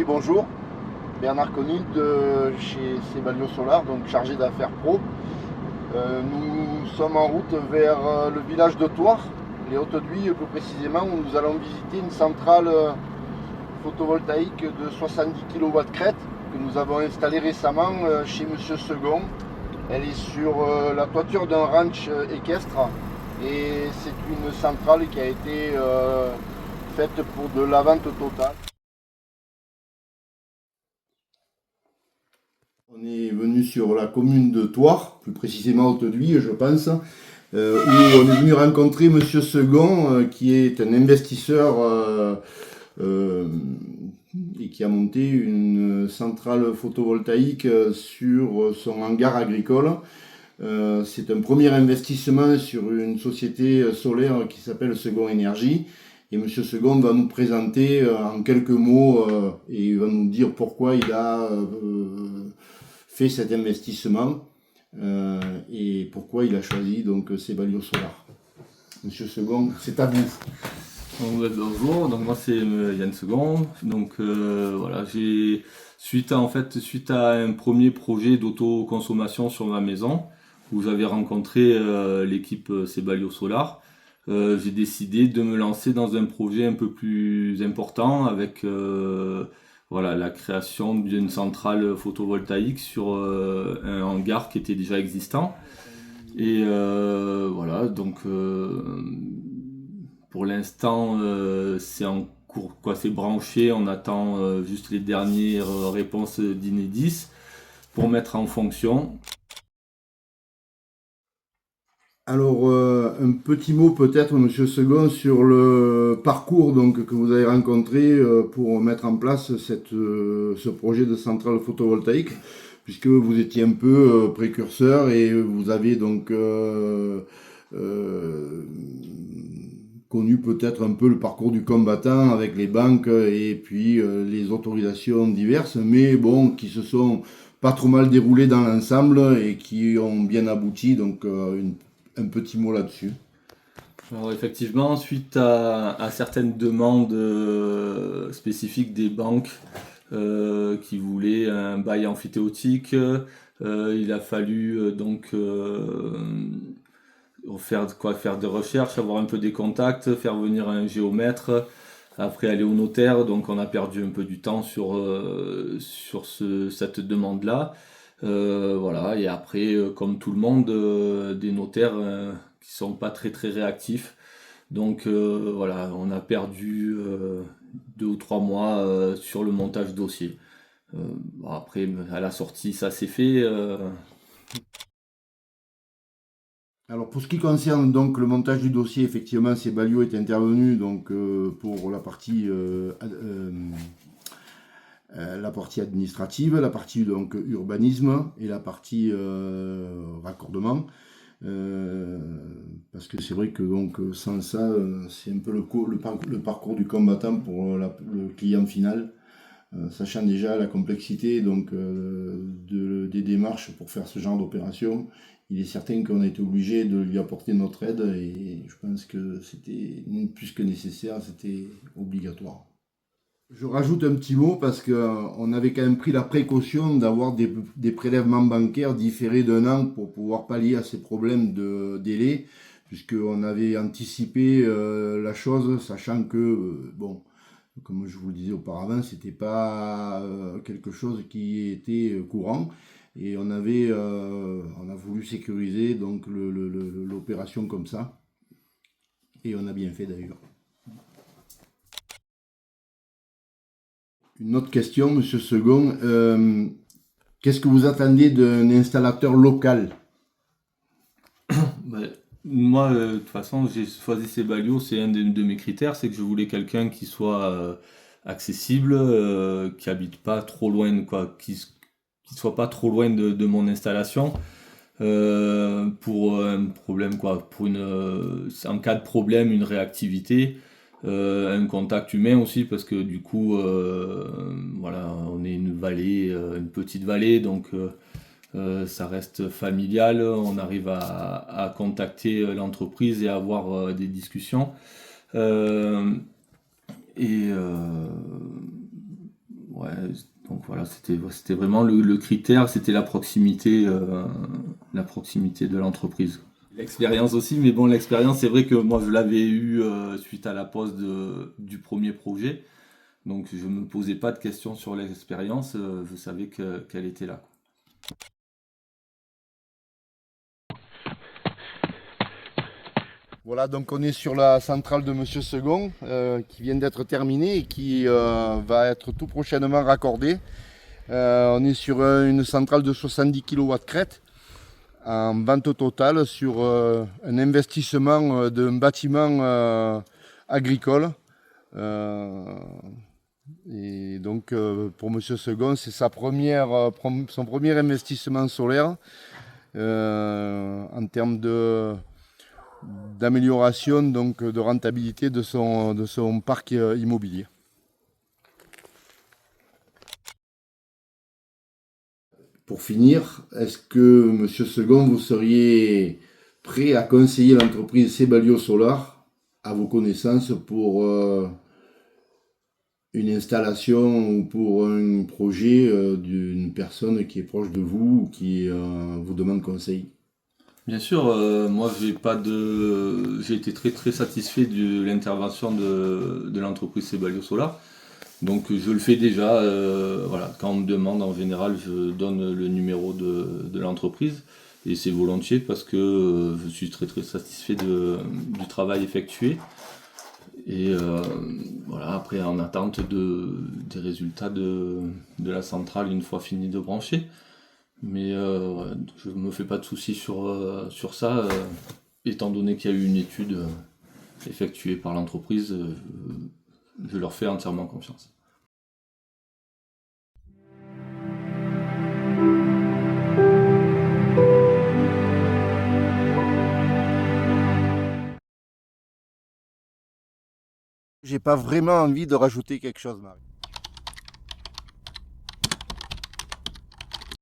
bonjour. Bernard Conil de chez Sebalio Solar, donc chargé d'affaires pro. Nous sommes en route vers le village de Thouars, les Hautes-Duys plus précisément, où nous allons visiter une centrale photovoltaïque de 70 kW crête que nous avons installée récemment chez Monsieur Second. Elle est sur la toiture d'un ranch équestre et c'est une centrale qui a été faite pour de la vente totale. On est venu sur la commune de Thouars, plus précisément Haute-Duys, je pense, où on est venu rencontrer Monsieur Second, qui est un investisseur et qui a monté une centrale photovoltaïque sur son hangar agricole. C'est un premier investissement sur une société solaire qui s'appelle Second Énergie. Et M. Second va nous présenter en quelques mots et il va nous dire pourquoi il a fait cet investissement et pourquoi il a choisi donc Sebalio Solar. M. Second, c'est à vous. Bonjour, donc moi c'est Yann Second. Donc voilà, suite à un premier projet d'autoconsommation sur ma maison où j'avais rencontré l'équipe Sebalio Solar, j'ai décidé de me lancer dans un projet un peu plus important avec la création d'une centrale photovoltaïque sur un hangar qui était déjà existant. Et pour l'instant, c'est en cours, c'est branché. On attend juste les dernières réponses d'Inedis pour mettre en fonction. Alors, un petit mot peut-être, Monsieur Second, sur le parcours donc, que vous avez rencontré pour mettre en place ce projet de centrale photovoltaïque, puisque vous étiez un peu précurseur et vous avez donc connu peut-être un peu le parcours du combattant avec les banques et puis les autorisations diverses, mais bon, qui se sont pas trop mal déroulées dans l'ensemble et qui ont bien abouti, donc un petit mot là-dessus. Alors effectivement, suite à certaines demandes spécifiques des banques qui voulaient un bail amphithéotique, il a fallu faire des recherches, avoir un peu des contacts, faire venir un géomètre, après aller au notaire. Donc on a perdu un peu du temps sur cette demande-là. Et après, comme tout le monde, des notaires qui sont pas très très réactifs. Donc on a perdu 2 ou 3 mois sur le montage dossier. Après, à la sortie, ça s'est fait. Alors pour ce qui concerne donc le montage du dossier, effectivement, Sebalio est intervenu donc pour la partie administrative, la partie donc urbanisme et la partie raccordement. Parce que c'est vrai que donc sans ça, c'est un peu le parcours du combattant pour le client final, sachant déjà la complexité donc des démarches pour faire ce genre d'opération. Il est certain qu'on a été obligé de lui apporter notre aide et je pense que c'était plus que nécessaire, c'était obligatoire. Je rajoute un petit mot parce qu'on avait quand même pris la précaution d'avoir des prélèvements bancaires différés d'1 an pour pouvoir pallier à ces problèmes de délai, puisqu'on avait anticipé la chose, sachant que, comme je vous le disais auparavant, c'était pas quelque chose qui était courant. Et on a voulu sécuriser donc l'opération comme ça. Et on a bien fait d'ailleurs. Une autre question, Monsieur Second. Qu'est-ce que vous attendez d'un installateur local? Moi, de toute façon, j'ai choisi Sebalio, c'est un de mes critères, c'est que je voulais quelqu'un qui soit accessible, qui habite pas trop loin, qui soit pas trop loin de mon installation. Pour un problème, en cas de problème, une réactivité, un contact humain aussi, parce que du coup, on est une vallée, une petite vallée, donc ça reste familial, on arrive à contacter l'entreprise et à avoir des discussions. Et ouais, donc voilà, c'était vraiment le critère, c'était la proximité de l'entreprise. L'expérience aussi, mais bon, l'expérience, c'est vrai que moi je l'avais eu suite à la pose du premier projet, donc je me posais pas de questions sur l'expérience, je savais qu'elle était là. Voilà, donc on est sur la centrale de Monsieur Second qui vient d'être terminée et qui va être tout prochainement raccordée. On est sur une centrale de 70 kW crête en vente totale sur un investissement d'un bâtiment agricole. Et donc pour Monsieur Second, c'est son premier investissement solaire en termes d'amélioration, donc de rentabilité de son parc immobilier. Pour finir, est-ce que, Monsieur Second, vous seriez prêt à conseiller l'entreprise Sebalio Solar à vos connaissances pour une installation ou pour un projet d'une personne qui est proche de vous ou qui vous demande conseil? Bien sûr, moi j'ai été très très satisfait de l'intervention de l'entreprise Sebalio Solar. Donc je le fais déjà, voilà, quand on me demande en général, je donne le numéro de l'entreprise et c'est volontiers parce que je suis très très satisfait du travail effectué. Et voilà, après en attente des résultats de la centrale une fois fini de brancher. Mais ouais, je me fais pas de soucis sur ça, étant donné qu'il y a eu une étude effectuée par l'entreprise, je leur fais entièrement confiance. J'ai pas vraiment envie de rajouter quelque chose, Marie.